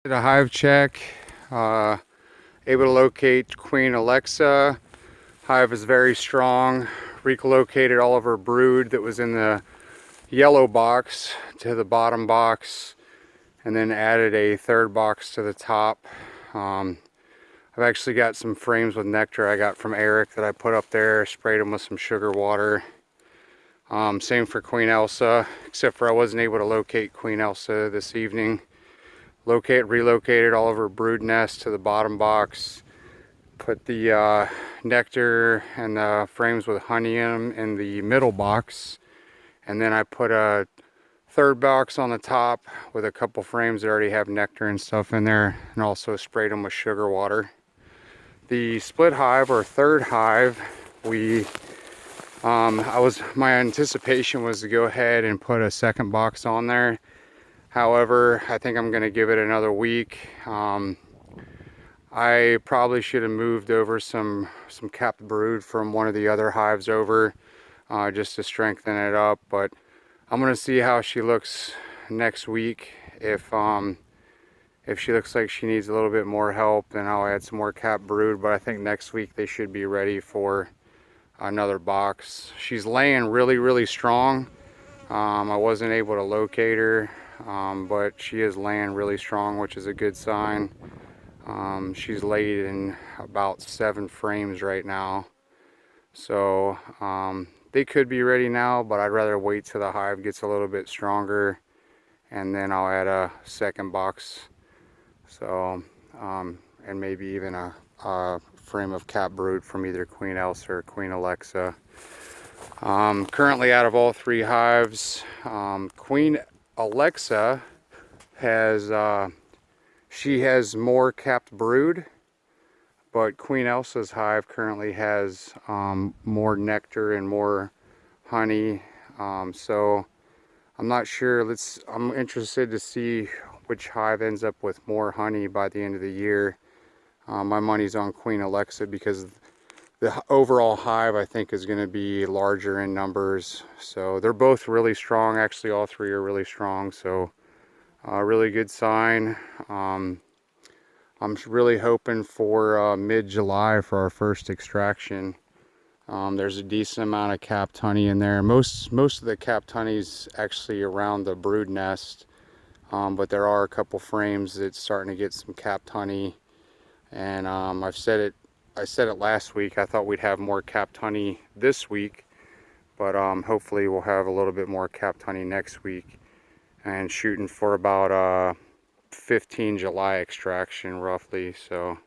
Did a hive check, able to locate Queen Alexa. Hive is very strong. Relocated all of her brood that was in the yellow box to the bottom box, and then added a third box to the top. I've actually got some frames with nectar I got from Eric that I put up there, sprayed them with some sugar water. Same for Queen Elsa, except for I wasn't able to locate Queen Elsa this evening. Relocated all of her brood nests to the bottom box. Put the nectar and the frames with honey in them in the middle box. And then I put a third box on the top with a couple frames that already have nectar and stuff in there, and also sprayed them with sugar water. The split hive, or third hive, my anticipation was to go ahead and put a second box on there. However, I think I'm going to give it another week. I probably should have moved over some capped brood from one of the other hives over, just to strengthen it up. But I'm going to see how she looks next week. If she looks like she needs a little bit more help, then I'll add some more capped brood. But I think next week they should be ready for another box. She's laying really strong. I wasn't able to locate her. But she is laying really strong, which is a good sign. She's laid in about 7 frames right now, so they could be ready now, but I'd rather wait till the hive gets a little bit stronger, and then I'll add a second box. So and maybe even a frame of capped brood from either Queen Elsa or Queen Alexa. Currently, out of all 3 hives, Queen Alexa has she has more capped brood, but Queen Elsa's hive currently has more nectar and more honey. So I'm not sure. I'm interested to see which hive ends up with more honey by the end of the year. My money's on Queen Alexa because the overall hive, I think, is going to be larger in numbers. So they're both really strong. Actually, all 3 are really strong. So really good sign. I'm really hoping for mid-July for our first extraction. There's a decent amount of capped honey in there. Most of the capped honey's actually around the brood nest, but there are a couple frames that's starting to get some capped honey. And I said it last week. I thought we'd have more capped honey this week, but hopefully we'll have a little bit more capped honey next week. And shooting for about 15 July extraction roughly. So